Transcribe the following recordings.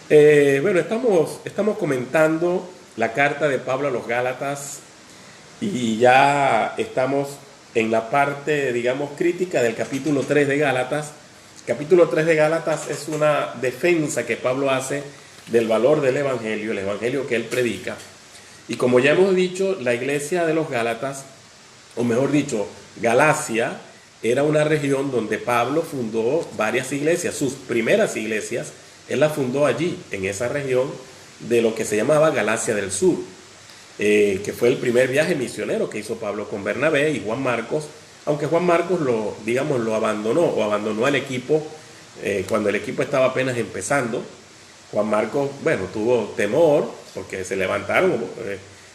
Bueno, estamos comentando la carta de Pablo a los Gálatas y ya estamos en la parte, digamos, crítica del capítulo 3 de Gálatas. Capítulo 3 de Gálatas es una defensa que Pablo hace del valor del Evangelio, el Evangelio que él predica. Y como ya hemos dicho, la iglesia de los Gálatas, o mejor dicho, Galacia, era una región donde Pablo fundó varias iglesias, sus primeras iglesias, él las fundó allí, en esa región de lo que se llamaba Galacia del Sur, que fue el primer viaje misionero que hizo Pablo con Bernabé y Juan Marcos, aunque Juan Marcos lo abandonó o abandonó al equipo cuando el equipo estaba apenas empezando. Juan Marcos, bueno, tuvo temor porque se levantaron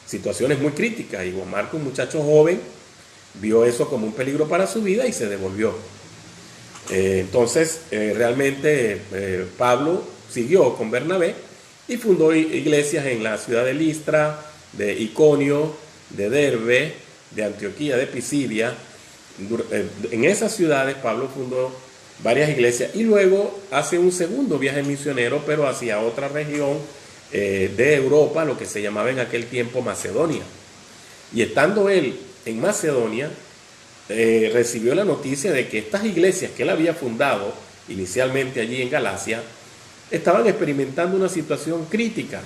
situaciones muy críticas y Juan Marcos, un muchacho joven, vio eso como un peligro para su vida y se devolvió. Entonces, realmente Pablo siguió con Bernabé y fundó iglesias en la ciudad de Listra, de Iconio, de Derbe, de Antioquía, de Pisidia. En esas ciudades Pablo fundó varias iglesias y luego hace un segundo viaje misionero, pero hacia otra región de Europa, lo que se llamaba en aquel tiempo Macedonia. Y estando él en Macedonia, recibió la noticia de que estas iglesias que él había fundado inicialmente allí en Galacia estaban experimentando una situación crítica,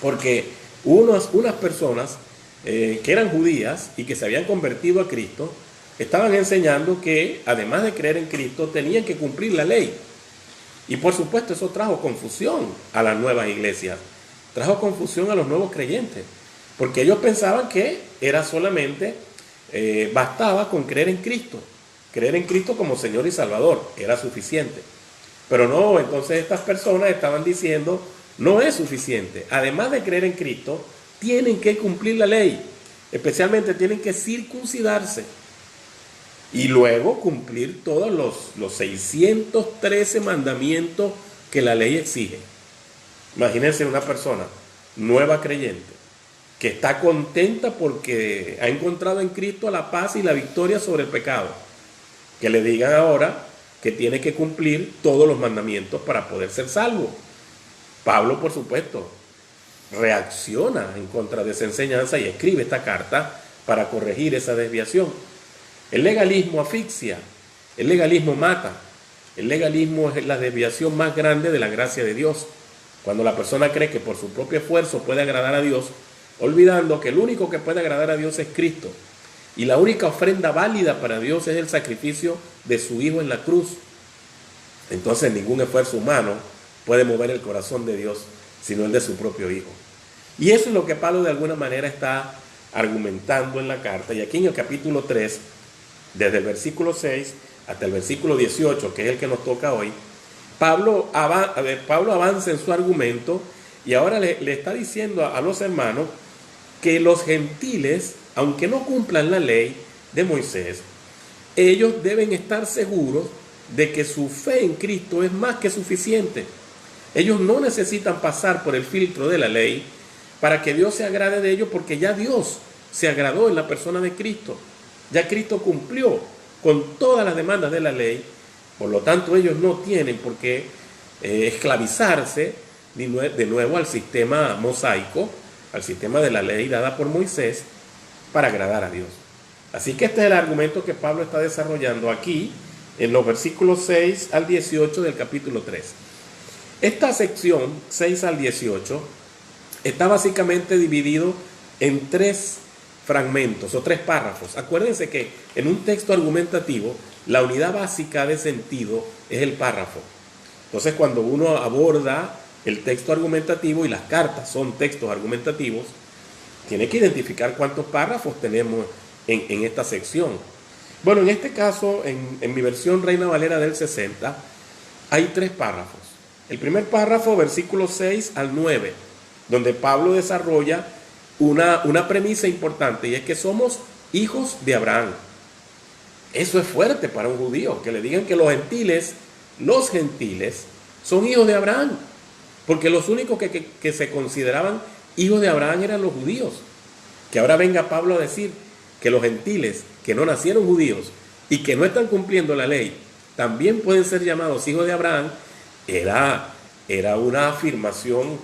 porque unas personas que eran judías y que se habían convertido a Cristo estaban enseñando que además de creer en Cristo tenían que cumplir la ley. Y por supuesto eso trajo confusión a las nuevas iglesias, trajo confusión a los nuevos creyentes, porque ellos pensaban que era solamente, bastaba con creer en Cristo como Señor y Salvador, era suficiente. Pero no, entonces estas personas estaban diciendo, no es suficiente, además de creer en Cristo, tienen que cumplir la ley, especialmente tienen que circuncidarse y luego cumplir todos los 613 mandamientos que la ley exige. Imagínense una persona nueva creyente que está contenta porque ha encontrado en Cristo la paz y la victoria sobre el pecado, que le digan ahora que tiene que cumplir todos los mandamientos para poder ser salvo. Pablo, por supuesto, reacciona en contra de esa enseñanza y escribe esta carta para corregir esa desviación. El legalismo asfixia, el legalismo mata, el legalismo es la desviación más grande de la gracia de Dios. Cuando la persona cree que por su propio esfuerzo puede agradar a Dios, olvidando que el único que puede agradar a Dios es Cristo. Y la única ofrenda válida para Dios es el sacrificio de su Hijo en la cruz. Entonces ningún esfuerzo humano puede mover el corazón de Dios, sino el de su propio Hijo. Y eso es lo que Pablo de alguna manera está argumentando en la carta. Y aquí en el capítulo 3, desde el versículo 6 hasta el versículo 18, que es el que nos toca hoy, Pablo avanza en su argumento y ahora le está diciendo a los hermanos que los gentiles, aunque no cumplan la ley de Moisés, ellos deben estar seguros de que su fe en Cristo es más que suficiente. Ellos no necesitan pasar por el filtro de la ley para que Dios se agrade de ellos, porque ya Dios se agradó en la persona de Cristo. Ya Cristo cumplió con todas las demandas de la ley, por lo tanto ellos no tienen por qué esclavizarse de nuevo al sistema mosaico, al sistema de la ley dada por Moisés para agradar a Dios. Así que este es el argumento que Pablo está desarrollando aquí en los versículos 6 al 18 del capítulo 3. Esta sección 6 al 18 está básicamente dividido en tres fragmentos o tres párrafos. Acuérdense que en un texto argumentativo la unidad básica de sentido es el párrafo. Entonces cuando uno aborda el texto argumentativo, y las cartas son textos argumentativos, tiene que identificar cuántos párrafos tenemos en esta sección. Bueno, en este caso, en mi versión Reina Valera del 60, hay tres párrafos. El primer párrafo, versículos 6 al 9, donde Pablo desarrolla una premisa importante, y es que somos hijos de Abraham. Eso es fuerte para un judío, que le digan que los gentiles son hijos de Abraham, porque los únicos que se consideraban hijos de Abraham eran los judíos. Que ahora venga Pablo a decir que los gentiles que no nacieron judíos y que no están cumpliendo la ley también pueden ser llamados hijos de Abraham, era era una afirmación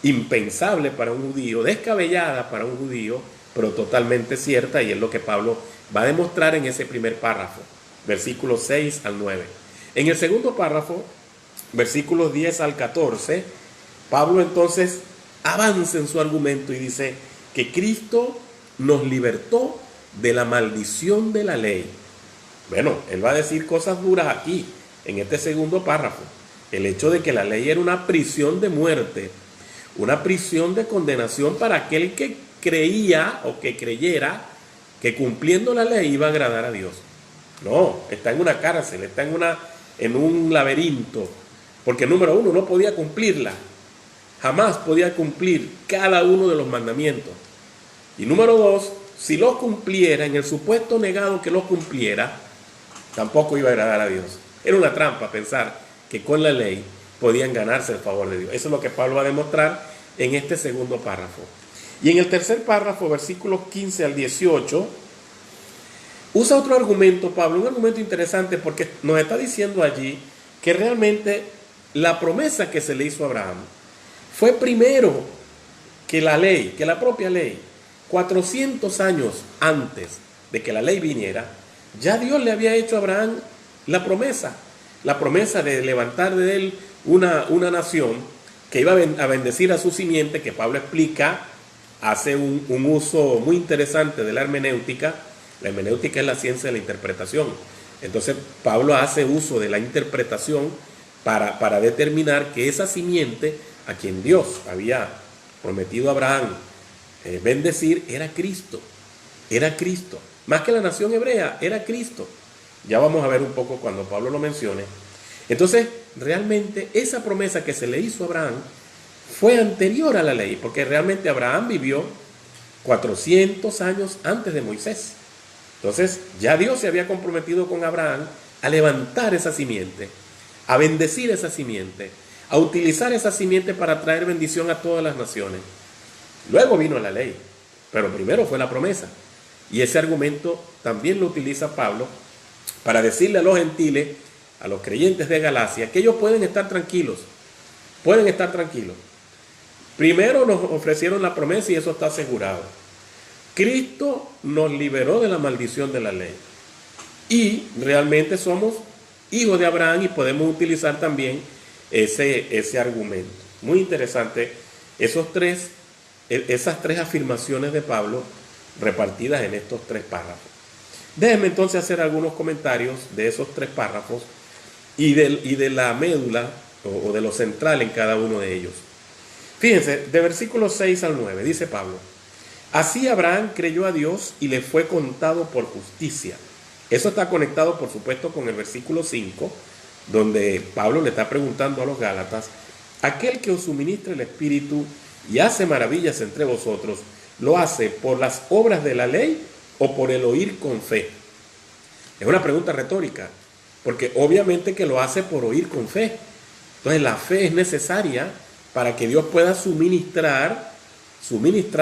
impensable para un judío, descabellada para un judío, pero totalmente cierta, y es lo que Pablo va a demostrar en ese primer párrafo, versículos 6 al 9. En el segundo párrafo, versículos 10 al 14, Pablo entonces avanza en su argumento y dice que Cristo nos libertó de la maldición de la ley. Bueno, él va a decir cosas duras aquí, en este segundo párrafo. El hecho de que la ley era una prisión de muerte, una prisión de condenación para aquel que creía o que creyera que cumpliendo la ley iba a agradar a Dios. No, está en una cárcel, está en un laberinto, porque número uno, no podía cumplirla, jamás podía cumplir cada uno de los mandamientos. Y número dos, si los cumpliera, en el supuesto negado que los cumpliera, tampoco iba a agradar a Dios. Era una trampa pensar que con la ley podían ganarse el favor de Dios. Eso es lo que Pablo va a demostrar en este segundo párrafo. Y en el tercer párrafo, versículos 15 al 18, usa otro argumento, Pablo, un argumento interesante, porque nos está diciendo allí que realmente la promesa que se le hizo a Abraham fue primero que la ley, que la propia ley. 400 años antes de que la ley viniera, ya Dios le había hecho a Abraham la promesa de levantar de él una nación que iba a bendecir a su simiente, que Pablo explica, hace un uso muy interesante de la hermenéutica. La hermenéutica es la ciencia de la interpretación. Entonces Pablo hace uso de la interpretación para determinar que esa simiente a quien Dios había prometido a Abraham bendecir era Cristo. Era Cristo. Más que la nación hebrea, era Cristo. Ya vamos a ver un poco cuando Pablo lo mencione. Entonces, realmente esa promesa que se le hizo a Abraham fue anterior a la ley, porque realmente Abraham vivió 400 años antes de Moisés. Entonces, ya Dios se había comprometido con Abraham a levantar esa simiente, a bendecir esa simiente, a utilizar esa simiente para traer bendición a todas las naciones. Luego vino la ley, pero primero fue la promesa. Y ese argumento también lo utiliza Pablo para decirle a los gentiles, a los creyentes de Galacia, que ellos pueden estar tranquilos. Pueden estar tranquilos. Primero nos ofrecieron la promesa y eso está asegurado. Cristo nos liberó de la maldición de la ley. Y realmente somos hijos de Abraham y podemos utilizar también ese argumento. Muy interesante esas tres afirmaciones de Pablo repartidas en estos tres párrafos. Déjenme entonces hacer algunos comentarios de esos tres párrafos y de la médula o de lo central en cada uno de ellos. Fíjense, de versículos 6 al 9, dice Pablo: así Abraham creyó a Dios y le fue contado por justicia. Eso está conectado, por supuesto, con el versículo 5, donde Pablo le está preguntando a los Gálatas: aquel que os suministra el Espíritu y hace maravillas entre vosotros, ¿lo hace por las obras de la ley o por el oír con fe? Es una pregunta retórica, porque obviamente que lo hace por oír con fe. Entonces la fe es necesaria para que Dios pueda suministrar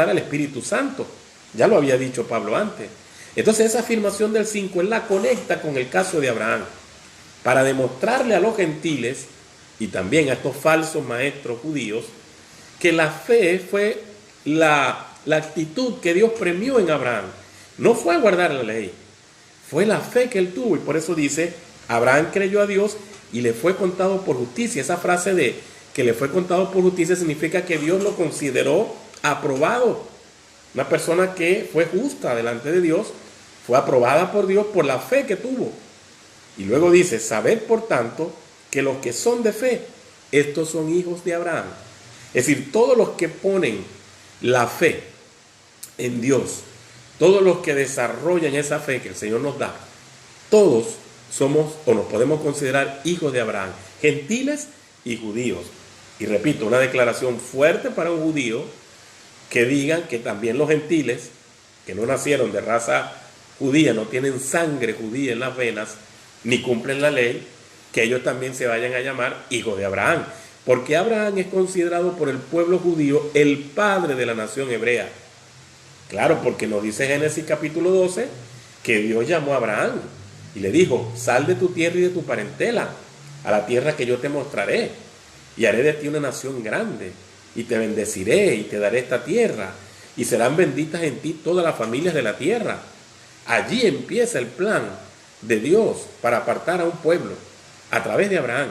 al Espíritu Santo. Ya lo había dicho Pablo antes. Entonces esa afirmación del 5 él la conecta con el caso de Abraham, para demostrarle a los gentiles y también a estos falsos maestros judíos que la fe fue la actitud que Dios premió en Abraham. No fue guardar la ley, fue la fe que él tuvo, y por eso dice: Abraham creyó a Dios y le fue contado por justicia. Esa frase de que le fue contado por justicia significa que Dios lo consideró aprobado. Una persona que fue justa delante de Dios fue aprobada por Dios por la fe que tuvo. Y luego dice: sabed por tanto que los que son de fe, estos son hijos de Abraham. Es decir, todos los que ponen la fe en Dios, todos los que desarrollan esa fe que el Señor nos da, todos somos o nos podemos considerar hijos de Abraham, gentiles y judíos. Y repito, una declaración fuerte para un judío que digan que también los gentiles, que no nacieron de raza judía, no tienen sangre judía en las venas, ni cumplen la ley, que ellos también se vayan a llamar hijos de Abraham. Porque Abraham es considerado por el pueblo judío el padre de la nación hebrea. Claro, porque nos dice Génesis capítulo 12 que Dios llamó a Abraham y le dijo: sal de tu tierra y de tu parentela a la tierra que yo te mostraré. y haré de ti una nación grande, y te bendeciré y te daré esta tierra, y serán benditas en ti todas las familias de la tierra. Allí empieza el plan de Dios para apartar a un pueblo a través de Abraham.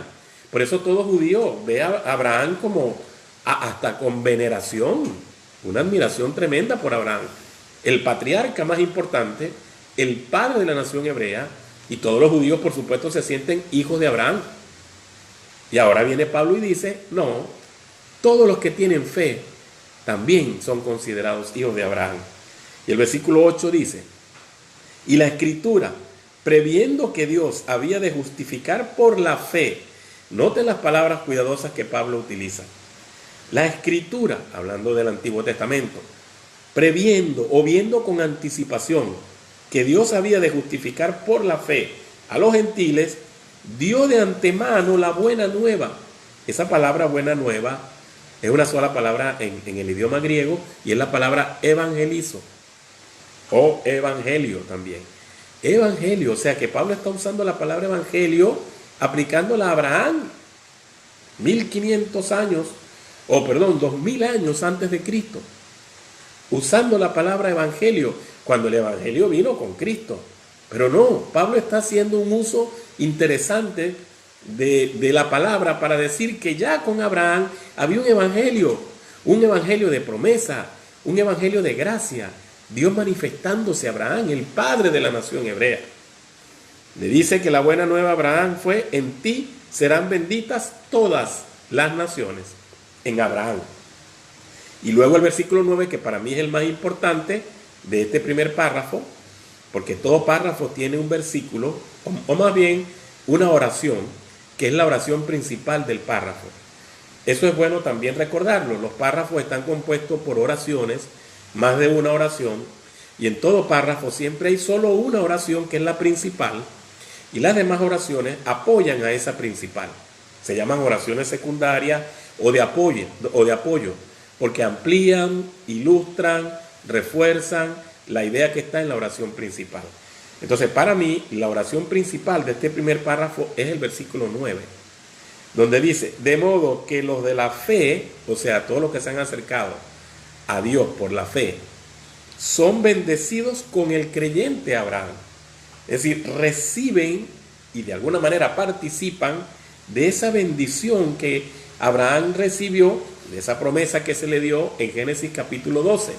Por eso todo judío ve a Abraham como hasta con veneración, una admiración tremenda por Abraham, el patriarca más importante, el padre de la nación hebrea, y todos los judíos por supuesto se sienten hijos de Abraham. Y ahora viene Pablo y dice, no, todos los que tienen fe también son considerados hijos de Abraham. Y el versículo 8 dice, y la escritura, previendo que Dios había de justificar por la fe, noten las palabras cuidadosas que Pablo utiliza. La escritura, hablando del Antiguo Testamento, previendo o viendo con anticipación que Dios había de justificar por la fe a los gentiles, dio de antemano la buena nueva. Esa palabra buena nueva es una sola palabra en el idioma griego y es la palabra evangelizo o evangelio también. Evangelio, o sea que Pablo está usando la palabra evangelio aplicándola a Abraham 1500 años, o perdón, 2000 años antes de Cristo, usando la palabra evangelio, cuando el evangelio vino con Cristo. Pero no, Pablo está haciendo un uso interesante de la palabra para decir que ya con Abraham había un evangelio de promesa, un evangelio de gracia, Dios manifestándose a Abraham, el padre de la nación hebrea. Le dice que la buena nueva a Abraham fue, en ti serán benditas todas las naciones, en Abraham. Y luego el versículo 9, que para mí es el más importante de este primer párrafo, porque todo párrafo tiene un versículo, o más bien una oración, que es la oración principal del párrafo. Eso es bueno también recordarlo. Los párrafos están compuestos por oraciones, más de una oración, y en todo párrafo siempre hay solo una oración que es la principal, y las demás oraciones apoyan a esa principal. Se llaman oraciones secundarias o de apoyo, porque amplían, ilustran, refuerzan la idea que está en la oración principal. Entonces, para mí, la oración principal de este primer párrafo es el versículo 9, donde dice, de modo que los de la fe, o sea, todos los que se han acercado a Dios por la fe, son bendecidos con el creyente Abraham. Es decir, reciben y de alguna manera participan de esa bendición que Abraham recibió, de esa promesa que se le dio en Génesis capítulo 12.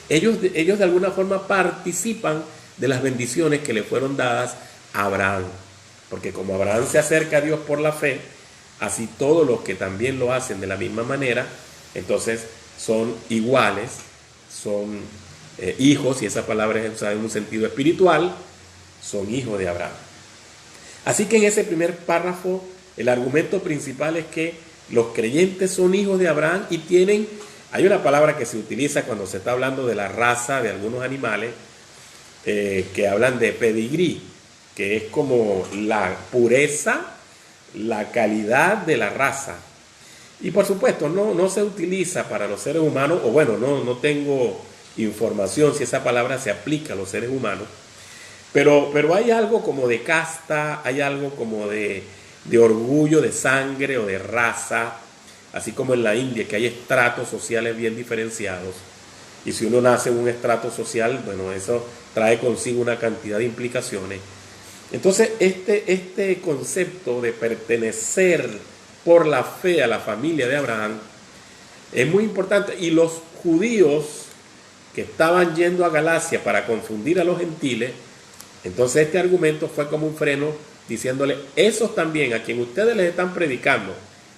Ellos de alguna forma participan de las bendiciones que le fueron dadas a Abraham. Porque como Abraham se acerca a Dios por la fe, así todos los que también lo hacen de la misma manera, entonces son iguales, son hijos, y esa palabra es usada en un sentido espiritual, son hijos de Abraham. Así que en ese primer párrafo, el argumento principal es que los creyentes son hijos de Abraham y hay una palabra que se utiliza cuando se está hablando de la raza de algunos animales, que hablan de pedigrí, que es como la pureza, la calidad de la raza. Y por supuesto no se utiliza para los seres humanos, o bueno, no tengo información si esa palabra se aplica a los seres humanos, pero hay algo como de casta, hay algo como de orgullo, de sangre o de raza, así como en la India, que hay estratos sociales bien diferenciados. Y si uno nace en un estrato social, bueno, eso trae consigo una cantidad de implicaciones. Entonces, este concepto de pertenecer por la fe a la familia de Abraham es muy importante. Y los judíos que estaban yendo a Galacia para confundir a los gentiles, entonces este argumento fue como un freno, diciéndole, esos también a quien ustedes les están predicando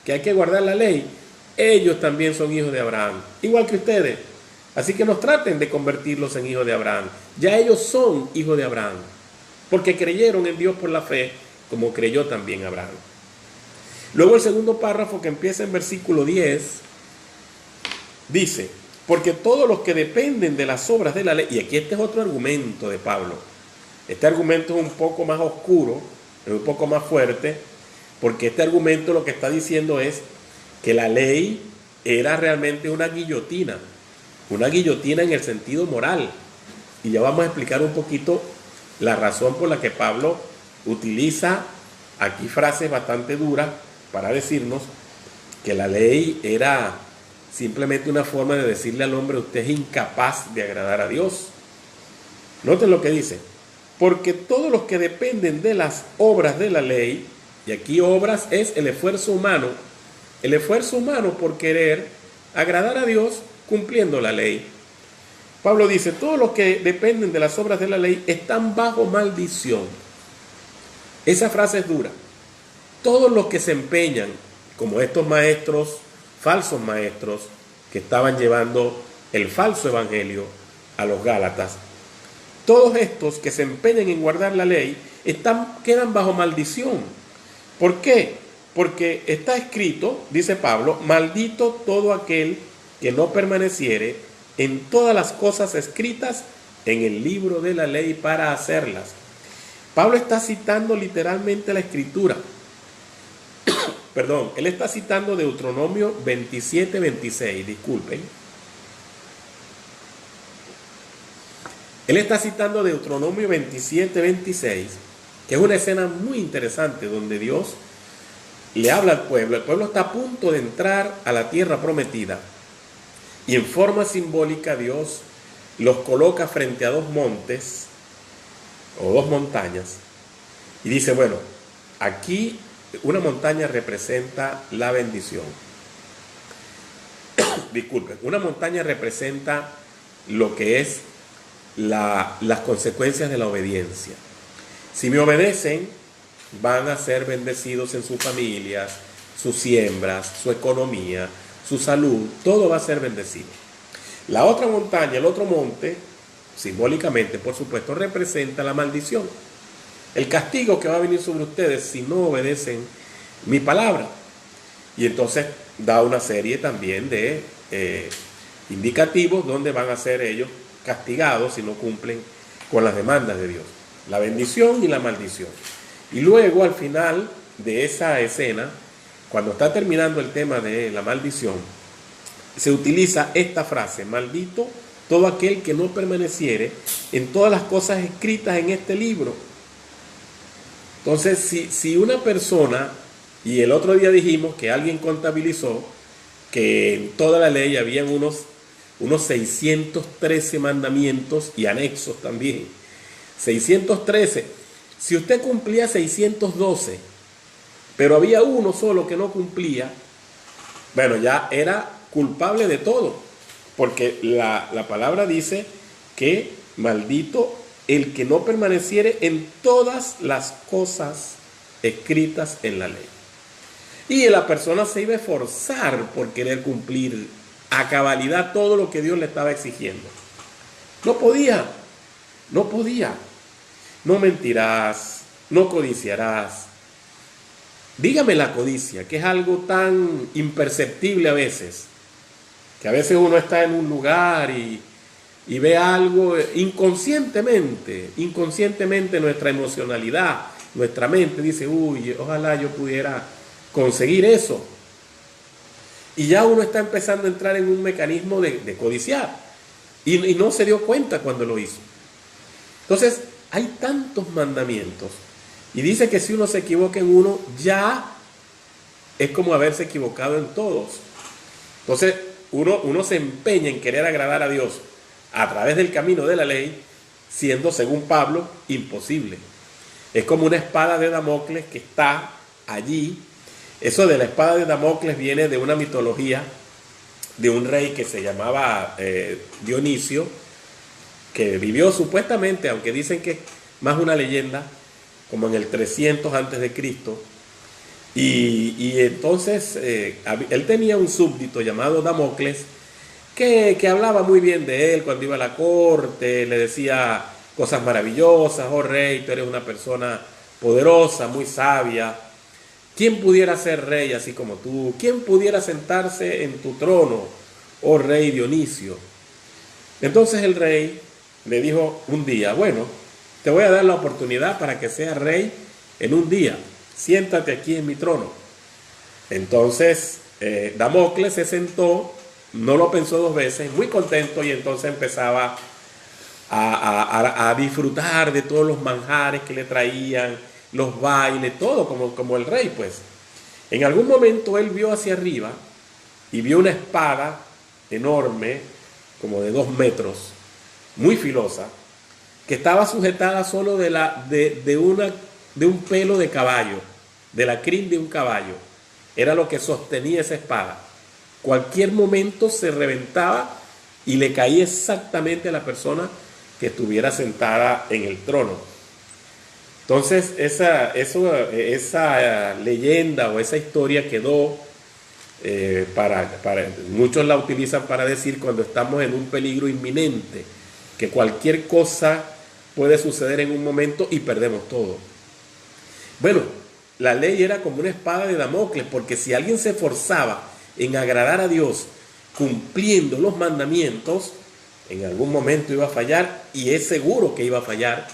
que hay que guardar la ley, ellos también son hijos de Abraham, igual que ustedes. Así que no traten de convertirlos en hijos de Abraham. Ya ellos son hijos de Abraham, porque creyeron en Dios por la fe, como creyó también Abraham. Luego el segundo párrafo, que empieza en versículo 10, dice, porque todos los que dependen de las obras de la ley, y aquí este es otro argumento de Pablo. Este argumento es un poco más oscuro, es un poco más fuerte, porque este argumento lo que está diciendo es que la ley era realmente una guillotina en el sentido moral. Y ya vamos a explicar un poquito la razón por la que Pablo utiliza aquí frases bastante duras para decirnos que la ley era simplemente una forma de decirle al hombre: usted es incapaz de agradar a Dios. Noten lo que dice: porque todos los que dependen de las obras de la ley, y aquí obras es el esfuerzo humano por querer agradar a Dios cumpliendo la ley. Pablo dice: todos los que dependen de las obras de la ley están bajo maldición. Esa frase es dura. Todos los que se empeñan, como estos maestros, falsos maestros, que estaban llevando el falso evangelio a los Gálatas, todos estos que se empeñan en guardar la ley quedan bajo maldición. ¿Por qué? Porque está escrito, dice Pablo: maldito todo aquel que no permaneciere en todas las cosas escritas en el libro de la ley para hacerlas. Pablo está citando literalmente la escritura. Perdón, él está citando Deuteronomio 27:26, disculpen. Él está citando Deuteronomio 27:26, que es una escena muy interesante donde Dios le habla al pueblo. El pueblo está a punto de entrar a la tierra prometida y en forma simbólica Dios los coloca frente a dos montes o dos montañas y dice: bueno, aquí una montaña representa la bendición. Disculpen, una montaña representa lo que es las consecuencias de la obediencia. Si me obedecen, van a ser bendecidos en sus familias, sus siembras, su economía, su salud, todo va a ser bendecido. La otra montaña, el otro monte, simbólicamente, por supuesto, representa la maldición. El castigo que va a venir sobre ustedes si no obedecen mi palabra. Y entonces da una serie también de indicativos donde van a ser ellos castigados si no cumplen con las demandas de Dios. La bendición y la maldición. Y luego, al final de esa escena, cuando está terminando el tema de la maldición, se utiliza esta frase: maldito todo aquel que no permaneciere en todas las cosas escritas en este libro. Entonces, si una persona, y el otro día dijimos que alguien contabilizó que en toda la ley habían unos 613 mandamientos y anexos también. 613. Si usted cumplía 612, pero había uno solo que no cumplía, bueno, ya era culpable de todo, porque la palabra dice que maldito el que no permaneciere en todas las cosas escritas en la ley. Y la persona se iba a esforzar por querer cumplir a cabalidad todo lo que Dios le estaba exigiendo. No podía. No mentirás, no codiciarás. Dígame la codicia, que es algo tan imperceptible a veces, que a veces uno está en un lugar y ve algo inconscientemente nuestra emocionalidad, nuestra mente dice: uy, ojalá yo pudiera conseguir eso. Y ya uno está empezando a entrar en un mecanismo de codiciar y no se dio cuenta cuando lo hizo. Entonces, hay tantos mandamientos y dice que si uno se equivoca en uno, ya es como haberse equivocado en todos. Entonces, uno se empeña en querer agradar a Dios a través del camino de la ley, siendo, según Pablo, imposible. Es como una espada de Damocles que está allí. Eso de la espada de Damocles viene de una mitología de un rey que se llamaba Dionisio, que vivió supuestamente, aunque dicen que es más una leyenda, como en el 300 antes de Cristo. Y entonces él tenía un súbdito llamado Damocles que hablaba muy bien de él cuando iba a la corte, le decía cosas maravillosas: oh rey, tú eres una persona poderosa, muy sabia. ¿Quién pudiera ser rey así como tú? ¿Quién pudiera sentarse en tu trono, oh rey Dionisio? Entonces el rey le dijo un día: bueno, te voy a dar la oportunidad para que seas rey en un día. Siéntate aquí en mi trono. Entonces Damocles se sentó, no lo pensó dos veces, muy contento, y entonces empezaba a disfrutar de todos los manjares que le traían, los bailes, todo como el rey, pues. En algún momento él vio hacia arriba y vio una espada enorme, como de 2 metros, muy filosa, que estaba sujetada solo de un pelo de caballo, de la crin de un caballo. Era lo que sostenía esa espada. Cualquier momento se reventaba y le caía exactamente a la persona que estuviera sentada en el trono. Entonces esa leyenda o esa historia quedó, muchos la utilizan para decir cuando estamos en un peligro inminente, que cualquier cosa puede suceder en un momento y perdemos todo. Bueno, la ley era como una espada de Damocles, porque si alguien se esforzaba en agradar a Dios cumpliendo los mandamientos, en algún momento iba a fallar, y es seguro que iba a fallar,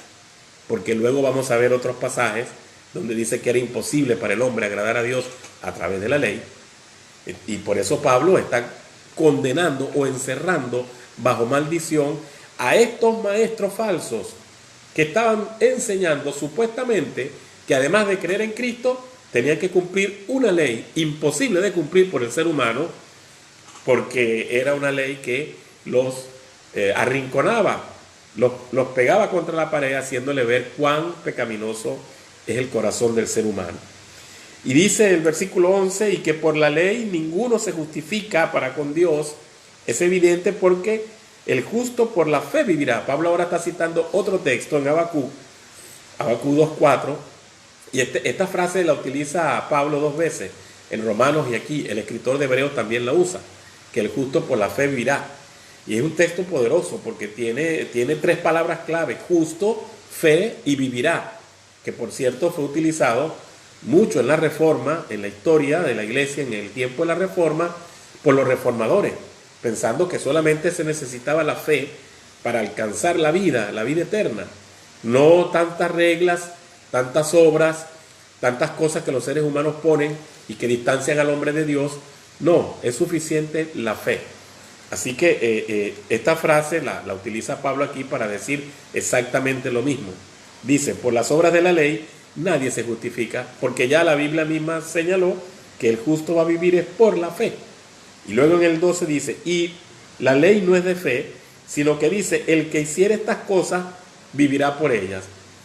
porque luego vamos a ver otros pasajes donde dice que era imposible para el hombre agradar a Dios a través de la ley, y por eso Pablo está condenando o encerrando bajo maldición a estos maestros falsos que estaban enseñando supuestamente que además de creer en Cristo tenían que cumplir una ley imposible de cumplir por el ser humano, porque era una ley que los arrinconaba, los pegaba contra la pared, haciéndole ver cuán pecaminoso es el corazón del ser humano. Y dice el versículo 11, y que por la ley ninguno se justifica para con Dios. Es evidente porque el justo por la fe vivirá. Pablo ahora está citando otro texto en Habacuc 2:4, y esta frase la utiliza Pablo 2 veces, en Romanos, y aquí el escritor de Hebreos también la usa, que el justo por la fe vivirá. Y es un texto poderoso porque tiene 3 palabras clave: justo, fe y vivirá, que por cierto fue utilizado mucho en la Reforma, en la historia de la iglesia, en el tiempo de la Reforma, por los reformadores, pensando que solamente se necesitaba la fe para alcanzar la vida eterna. No tantas reglas, tantas obras, tantas cosas que los seres humanos ponen y que distancian al hombre de Dios. No, es suficiente la fe. Así que esta frase la utiliza Pablo aquí para decir exactamente lo mismo. Dice, por las obras de la ley nadie se justifica, porque ya la Biblia misma señaló que el justo va a vivir es por la fe. Y luego en el 12 dice, y la ley no es de fe, sino que dice, el que hiciere estas cosas vivirá por ellas.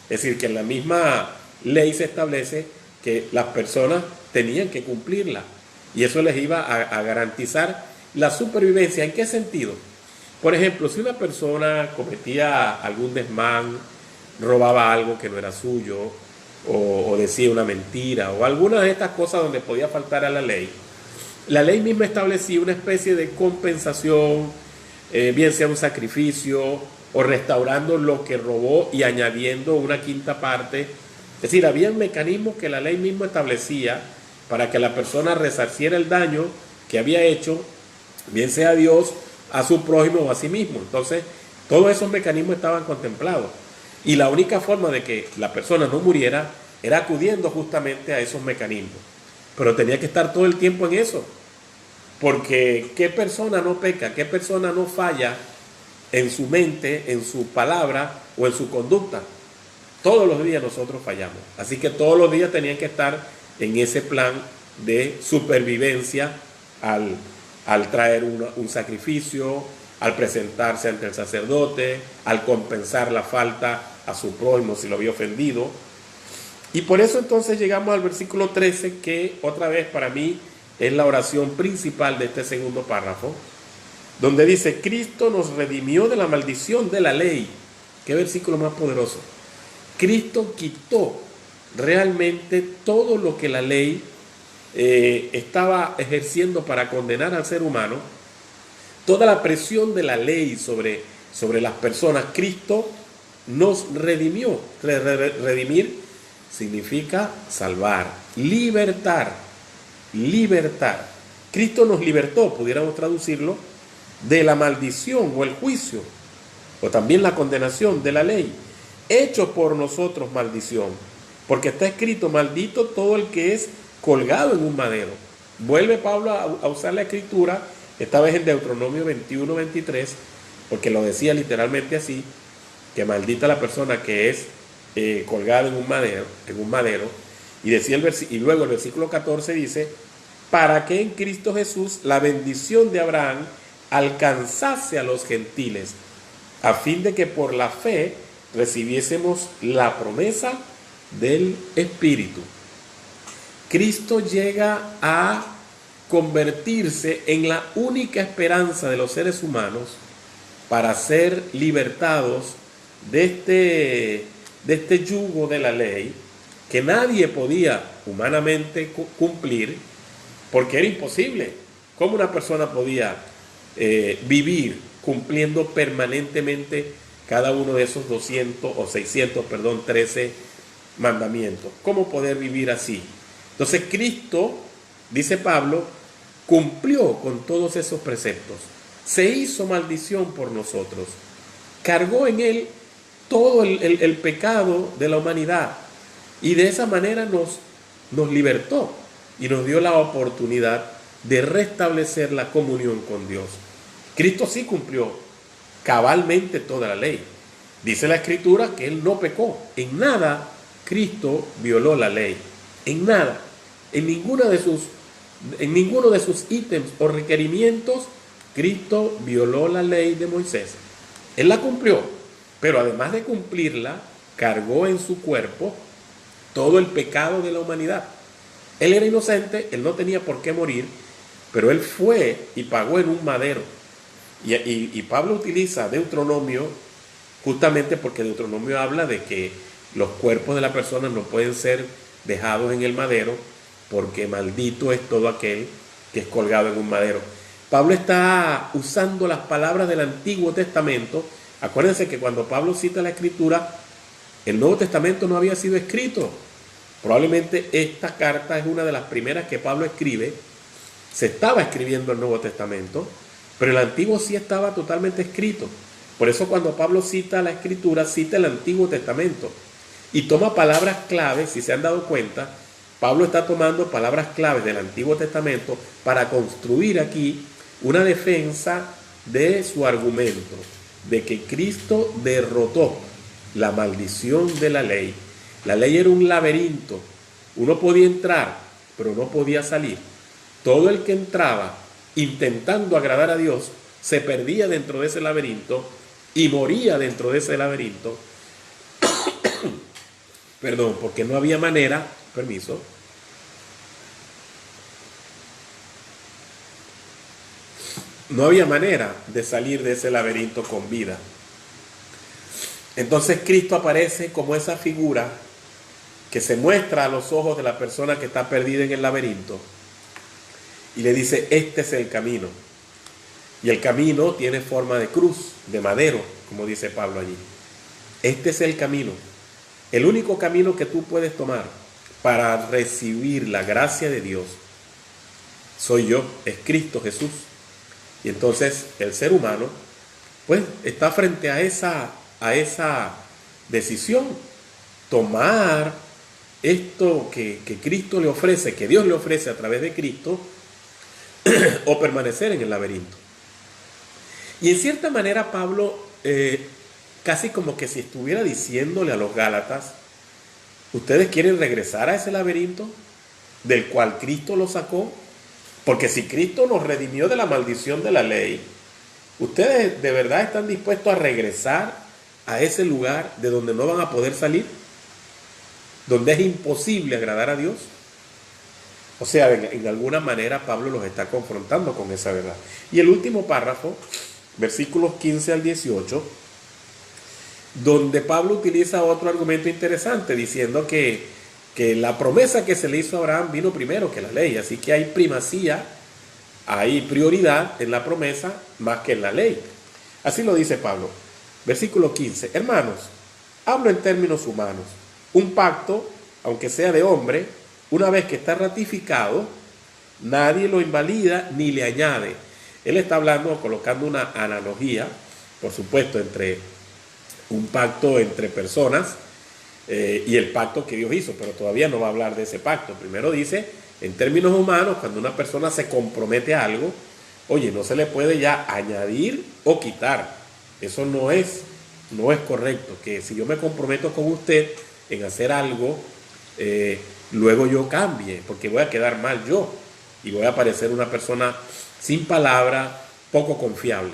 Es decir, que en la misma ley se establece que las personas tenían que cumplirla, y eso les iba a garantizar la supervivencia. ¿En qué sentido? Por ejemplo, si una persona cometía algún desmán, robaba algo que no era suyo, o decía una mentira, o alguna de estas cosas donde podía faltar a la ley misma establecía una especie de compensación, bien sea un sacrificio, o restaurando lo que robó y añadiendo una quinta parte. Es decir, había mecanismos que la ley misma establecía para que la persona resarciera el daño que había hecho, bien sea a Dios, a su prójimo o a sí mismo. Entonces, todos esos mecanismos estaban contemplados. Y la única forma de que la persona no muriera era acudiendo justamente a esos mecanismos. Pero tenía que estar todo el tiempo en eso. Porque ¿qué persona no peca? ¿Qué persona no falla en su mente, en su palabra o en su conducta? Todos los días nosotros fallamos. Así que todos los días tenían que estar en ese plan de supervivencia al traer un sacrificio, al presentarse ante el sacerdote, al compensar la falta a su prójimo si lo había ofendido. Y por eso entonces llegamos al versículo 13, que otra vez para mí es la oración principal de este segundo párrafo, donde dice, Cristo nos redimió de la maldición de la ley. Qué versículo más poderoso. Cristo quitó realmente todo lo que la ley estaba ejerciendo para condenar al ser humano, toda la presión de la ley sobre las personas. Cristo nos redimió. Redimir significa salvar, libertar. Cristo nos libertó, pudiéramos traducirlo, de la maldición o el juicio, o también la condenación de la ley, hecho por nosotros maldición, porque está escrito, maldito todo el que es colgado en un madero. Vuelve Pablo a usar la escritura, esta vez en Deuteronomio 21:23, porque lo decía literalmente así, que maldita la persona que es colgada en un madero. Y luego el versículo 14 dice, para que en Cristo Jesús la bendición de Abraham alcanzase a los gentiles, a fin de que por la fe recibiésemos la promesa del Espíritu. Cristo llega a convertirse en la única esperanza de los seres humanos para ser libertados de este yugo de la ley que nadie podía humanamente cumplir, porque era imposible. ¿Cómo una persona podía vivir cumpliendo permanentemente cada uno de esos 13 mandamientos? ¿Cómo poder vivir así? Entonces Cristo, dice Pablo, cumplió con todos esos preceptos. Se hizo maldición por nosotros. Cargó en él todo el pecado de la humanidad. Y de esa manera nos libertó y nos dio la oportunidad de restablecer la comunión con Dios. Cristo sí cumplió cabalmente toda la ley. Dice la Escritura que Él no pecó. En nada Cristo violó la ley. En nada. En ninguno de sus ítems o requerimientos, Cristo violó la ley de Moisés. Él la cumplió, pero además de cumplirla, cargó en su cuerpo todo el pecado de la humanidad. Él era inocente, él no tenía por qué morir, pero él fue y pagó en un madero. Y Pablo utiliza Deuteronomio justamente porque Deuteronomio habla de que los cuerpos de la persona no pueden ser dejados en el madero, porque maldito es todo aquel que es colgado en un madero. Pablo está usando las palabras del Antiguo Testamento. Acuérdense que cuando Pablo cita la Escritura, el Nuevo Testamento no había sido escrito. Probablemente esta carta es una de las primeras que Pablo escribe. Se estaba escribiendo el Nuevo Testamento, pero el Antiguo sí estaba totalmente escrito. Por eso cuando Pablo cita la Escritura, cita el Antiguo Testamento y toma palabras claves. Si se han dado cuenta, Pablo está tomando palabras claves del Antiguo Testamento para construir aquí una defensa de su argumento, de que Cristo derrotó la maldición de la ley. La ley era un laberinto. Uno podía entrar, pero no podía salir. Todo el que entraba intentando agradar a Dios se perdía dentro de ese laberinto y moría dentro de ese laberinto. Perdón, porque no había manera, no había manera de salir de ese laberinto con vida. Entonces Cristo aparece como esa figura que se muestra a los ojos de la persona que está perdida en el laberinto y le dice, este es el camino. Y el camino tiene forma de cruz, de madero, como dice Pablo allí. Este es el camino. El único camino que tú puedes tomar para recibir la gracia de Dios soy yo, es Cristo Jesús. Y entonces el ser humano pues está frente a esa decisión, tomar esto que Cristo le ofrece, que Dios le ofrece a través de Cristo, o permanecer en el laberinto. Y en cierta manera Pablo casi como que si estuviera diciéndole a los Gálatas, ¿ustedes quieren regresar a ese laberinto del cual Cristo los sacó? Porque si Cristo nos redimió de la maldición de la ley, ¿ustedes de verdad están dispuestos a regresar a ese lugar de donde no van a poder salir? Donde es imposible agradar a Dios. O sea, en alguna manera Pablo los está confrontando con esa verdad. Y el último párrafo, versículos 15 al 18, donde Pablo utiliza otro argumento interesante, diciendo que la promesa que se le hizo a Abraham vino primero que la ley. Así que hay primacía, hay prioridad en la promesa más que en la ley. Así lo dice Pablo. Versículo 15. Hermanos, hablo en términos humanos. Un pacto, aunque sea de hombre, una vez que está ratificado, nadie lo invalida ni le añade. Él está hablando, colocando una analogía, por supuesto, entre un pacto entre personas y el pacto que Dios hizo, pero todavía no va a hablar de ese pacto. Primero dice, en términos humanos, cuando una persona se compromete a algo, oye, no se le puede ya añadir o quitar. Eso no es correcto, que si yo me comprometo con usted en hacer algo, luego yo cambie, porque voy a quedar mal yo y voy a parecer una persona sin palabra, poco confiable.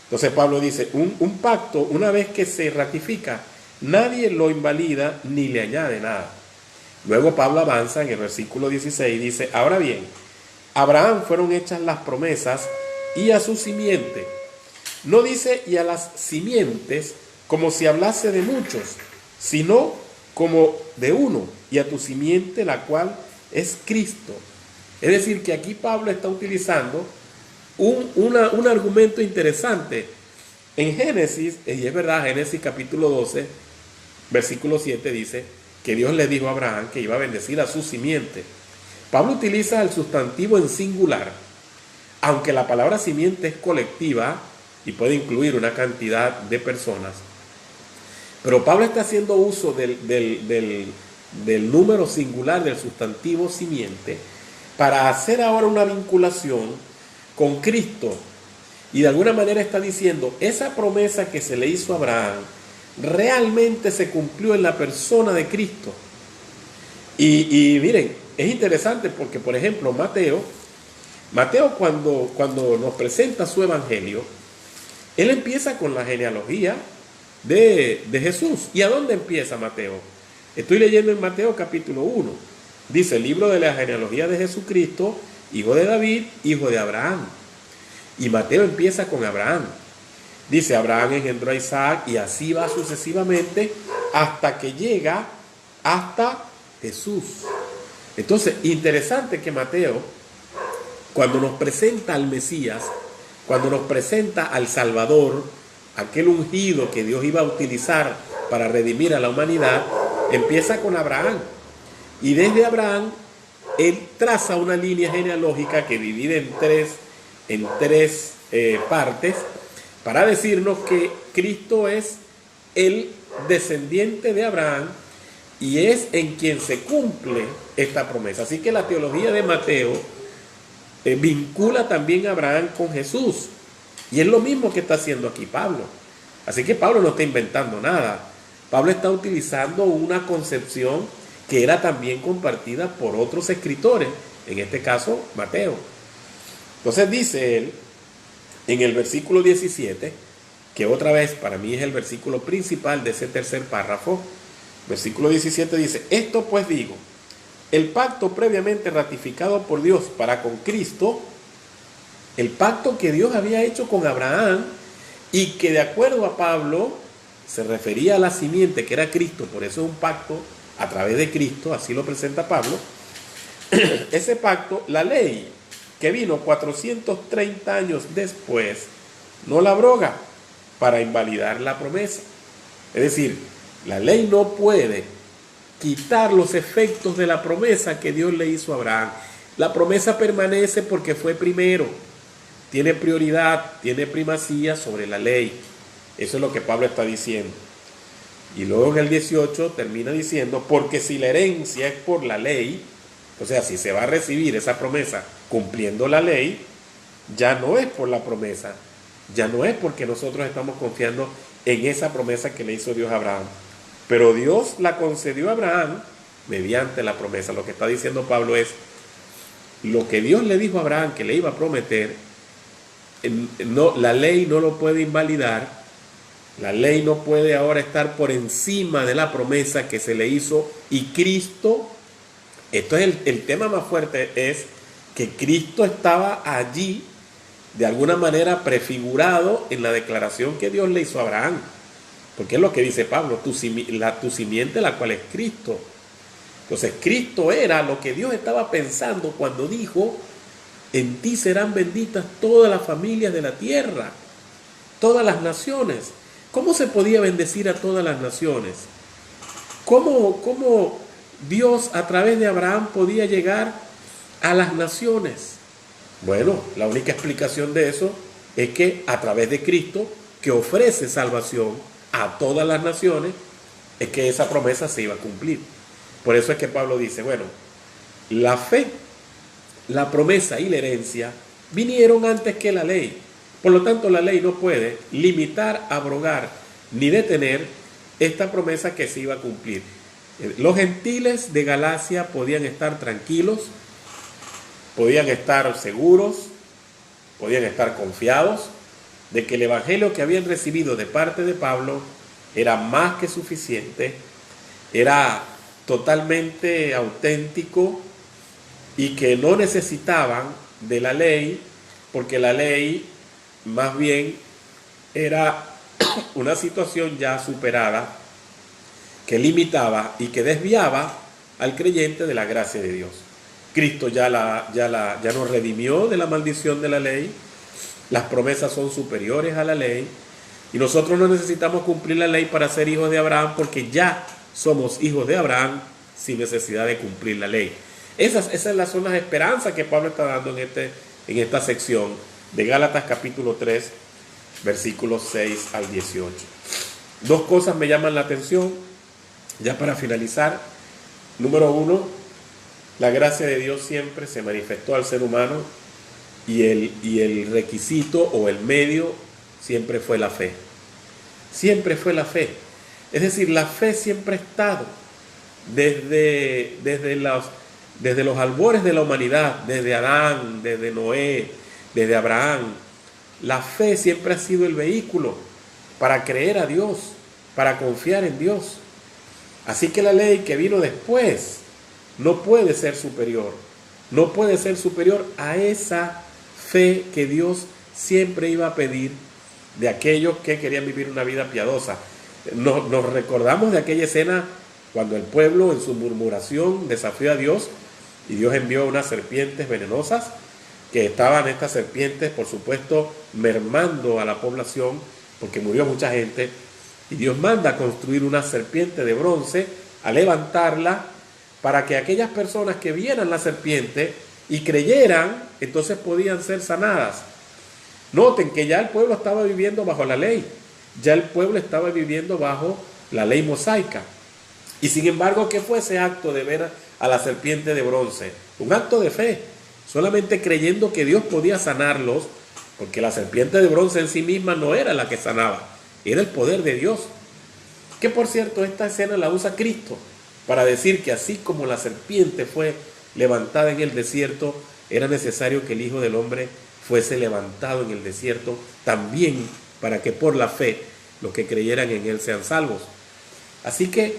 Entonces Pablo dice, un pacto, una vez que se ratifica, nadie lo invalida ni le añade nada. Luego Pablo avanza en el versículo 16 y dice, ahora bien, a Abraham fueron hechas las promesas y a su simiente. No dice y a las simientes como si hablase de muchos, sino como de uno, y a tu simiente, la cual es Cristo. Es decir, que aquí Pablo está utilizando un argumento interesante. En Génesis, y es verdad, Génesis capítulo 12, versículo 7 dice que Dios le dijo a Abraham que iba a bendecir a su simiente. Pablo utiliza el sustantivo en singular, aunque la palabra simiente es colectiva y puede incluir una cantidad de personas. Pero Pablo está haciendo uso del número singular del sustantivo simiente para hacer ahora una vinculación con Cristo. Y de alguna manera está diciendo, esa promesa que se le hizo a Abraham realmente se cumplió en la persona de Cristo. Y miren, es interesante porque, por ejemplo, Mateo cuando nos presenta su evangelio, él empieza con la genealogía de Jesús. ¿Y a dónde empieza Mateo? Estoy leyendo en Mateo capítulo 1. Dice, el libro de la genealogía de Jesucristo, hijo de David, hijo de Abraham. Y Mateo empieza con Abraham. Dice, Abraham engendró a Isaac y así va sucesivamente hasta que llega hasta Jesús. Entonces, interesante que Mateo, cuando nos presenta al Mesías, cuando nos presenta al Salvador, aquel ungido que Dios iba a utilizar para redimir a la humanidad, empieza con Abraham. Y desde Abraham, él traza una línea genealógica que divide en tres partes, para decirnos que Cristo es el descendiente de Abraham y es en quien se cumple esta promesa. Así que la teología de Mateo vincula también a Abraham con Jesús. Y es lo mismo que está haciendo aquí Pablo. Así que Pablo no está inventando nada. Pablo está utilizando una concepción que era también compartida por otros escritores, en este caso Mateo. Entonces dice él en el versículo 17, que otra vez para mí es el versículo principal de ese tercer párrafo. Versículo 17 dice, esto pues digo, el pacto previamente ratificado por Dios para con Cristo, el pacto que Dios había hecho con Abraham y que de acuerdo a Pablo se refería a la simiente que era Cristo, por eso es un pacto a través de Cristo, así lo presenta Pablo. Ese pacto, la ley que vino 430 años después, no la abroga para invalidar la promesa. Es decir, la ley no puede quitar los efectos de la promesa que Dios le hizo a Abraham. La promesa permanece porque fue primero, tiene prioridad, tiene primacía sobre la ley. Eso es lo que Pablo está diciendo. Y luego en el 18 termina diciendo, porque si la herencia es por la ley, o sea, si se va a recibir esa promesa cumpliendo la ley, ya no es por la promesa, ya no es porque nosotros estamos confiando en esa promesa que le hizo Dios a Abraham. Pero Dios la concedió a Abraham mediante la promesa. Lo que está diciendo Pablo es, lo que Dios le dijo a Abraham que le iba a prometer, la ley no lo puede invalidar. La ley no puede ahora estar por encima de la promesa que se le hizo. Y Cristo, esto es el tema más fuerte, es que Cristo estaba allí de alguna manera prefigurado en la declaración que Dios le hizo a Abraham. Porque es lo que dice Pablo, tu simiente, la cual es Cristo. Entonces Cristo era lo que Dios estaba pensando cuando dijo, en ti serán benditas todas las familias de la tierra, todas las naciones. ¿Cómo se podía bendecir a todas las naciones? ¿Cómo Dios a través de Abraham podía llegar a las naciones? Bueno, la única explicación de eso es que a través de Cristo, que ofrece salvación a todas las naciones, es que esa promesa se iba a cumplir. Por eso es que Pablo dice, bueno, la fe, la promesa y la herencia vinieron antes que la ley. Por lo tanto, la ley no puede limitar, abrogar ni detener esta promesa que se iba a cumplir. Los gentiles de Galacia podían estar tranquilos, podían estar seguros, podían estar confiados de que el evangelio que habían recibido de parte de Pablo era más que suficiente, era totalmente auténtico y que no necesitaban de la ley, porque la ley más bien era una situación ya superada que limitaba y que desviaba al creyente de la gracia de Dios. Cristo ya nos redimió de la maldición de la ley, las promesas son superiores a la ley y nosotros no necesitamos cumplir la ley para ser hijos de Abraham porque ya somos hijos de Abraham sin necesidad de cumplir la ley. Esas son las esperanzas que Pablo está dando en esta sección de Gálatas capítulo 3, versículos 6 al 18. Dos cosas me llaman la atención, ya para finalizar. Número uno, la gracia de Dios siempre se manifestó al ser humano y el requisito o el medio siempre fue la fe. Siempre fue la fe. Es decir, la fe siempre ha estado desde los albores de la humanidad, desde Adán, desde Noé, desde Abraham. La fe siempre ha sido el vehículo para creer a Dios, para confiar en Dios. Así que la ley que vino después no puede ser superior. No puede ser superior a esa fe que Dios siempre iba a pedir de aquellos que querían vivir una vida piadosa. Nos recordamos de aquella escena cuando el pueblo en su murmuración desafió a Dios y Dios envió unas serpientes venenosas, que estaban estas serpientes, por supuesto, mermando a la población porque murió mucha gente. Y Dios manda a construir una serpiente de bronce, a levantarla, para que aquellas personas que vieran la serpiente y creyeran, entonces podían ser sanadas. Noten que ya el pueblo estaba viviendo bajo la ley, ya el pueblo estaba viviendo bajo la ley mosaica. Y sin embargo, ¿qué fue ese acto de ver a la serpiente de bronce? Un acto de fe, solamente creyendo que Dios podía sanarlos, porque la serpiente de bronce en sí misma no era la que sanaba, era el poder de Dios. Que por cierto, esta escena la usa Cristo para decir que así como la serpiente fue levantada en el desierto, era necesario que el Hijo del Hombre fuese levantado en el desierto también, para que por la fe los que creyeran en él sean salvos. Así que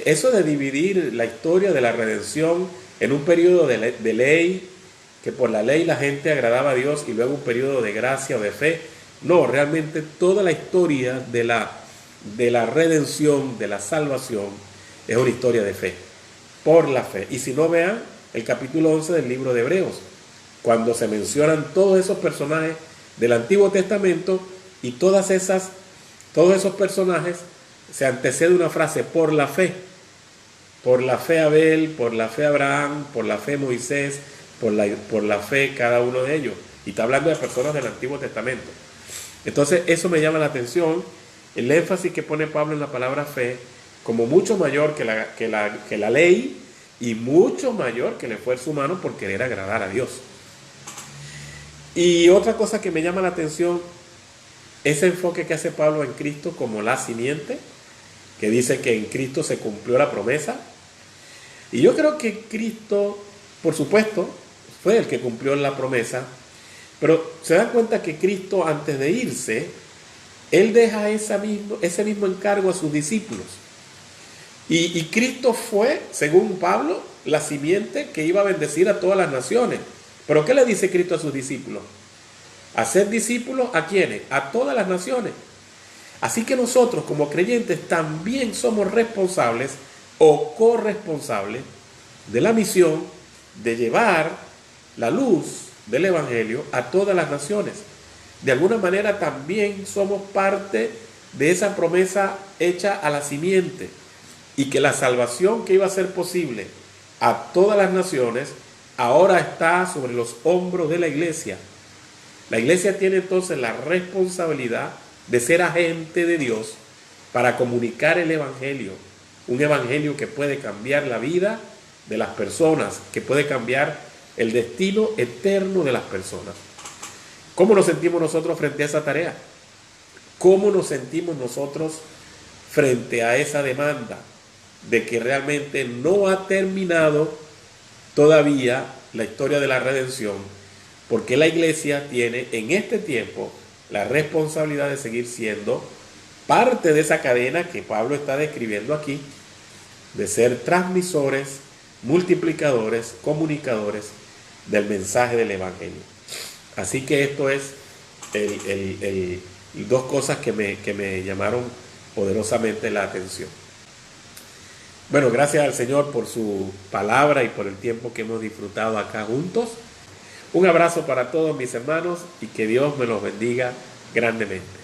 eso de dividir la historia de la redención en un periodo de ley, que por la ley la gente agradaba a Dios, y luego un periodo de gracia o de fe, no, realmente toda la historia de la redención, de la salvación, es una historia de fe, por la fe. Y si no, vean el capítulo 11 del libro de Hebreos, cuando se mencionan todos esos personajes del Antiguo Testamento, y todos esos personajes se antecede una frase: por la fe. Por la fe Abel, por la fe Abraham, por la fe Moisés, por la fe cada uno de ellos. Y está hablando de personas del Antiguo Testamento. Entonces eso me llama la atención, el énfasis que pone Pablo en la palabra fe, como mucho mayor que la ley, y mucho mayor que el esfuerzo humano por querer agradar a Dios. Y otra cosa que me llama la atención, ese enfoque que hace Pablo en Cristo como la simiente, que dice que en Cristo se cumplió la promesa. Y yo creo que Cristo, por supuesto, fue el que cumplió la promesa, pero se dan cuenta que Cristo, antes de irse, él deja ese mismo encargo a sus discípulos. Y Cristo fue, según Pablo, la simiente que iba a bendecir a todas las naciones. ¿Pero qué le dice Cristo a sus discípulos? Hacer discípulos, ¿a quiénes? A todas las naciones. Así que nosotros como creyentes también somos responsables o corresponsables de la misión de llevar la luz del Evangelio a todas las naciones. De alguna manera también somos parte de esa promesa hecha a la simiente, y que la salvación que iba a ser posible a todas las naciones ahora está sobre los hombros de la iglesia. La iglesia tiene entonces la responsabilidad de ser agente de Dios para comunicar el Evangelio, un Evangelio que puede cambiar la vida de las personas, que puede cambiar el destino eterno de las personas. ¿Cómo nos sentimos nosotros frente a esa tarea? ¿Cómo nos sentimos nosotros frente a esa demanda de que realmente no ha terminado todavía la historia de la redención, porque la iglesia tiene en este tiempo la responsabilidad de seguir siendo parte de esa cadena que Pablo está describiendo aquí, de ser transmisores, multiplicadores, comunicadores del mensaje del Evangelio. Así que esto es dos cosas que me llamaron poderosamente la atención. Bueno, gracias al Señor por su palabra y por el tiempo que hemos disfrutado acá juntos. Un abrazo para todos mis hermanos y que Dios me los bendiga grandemente.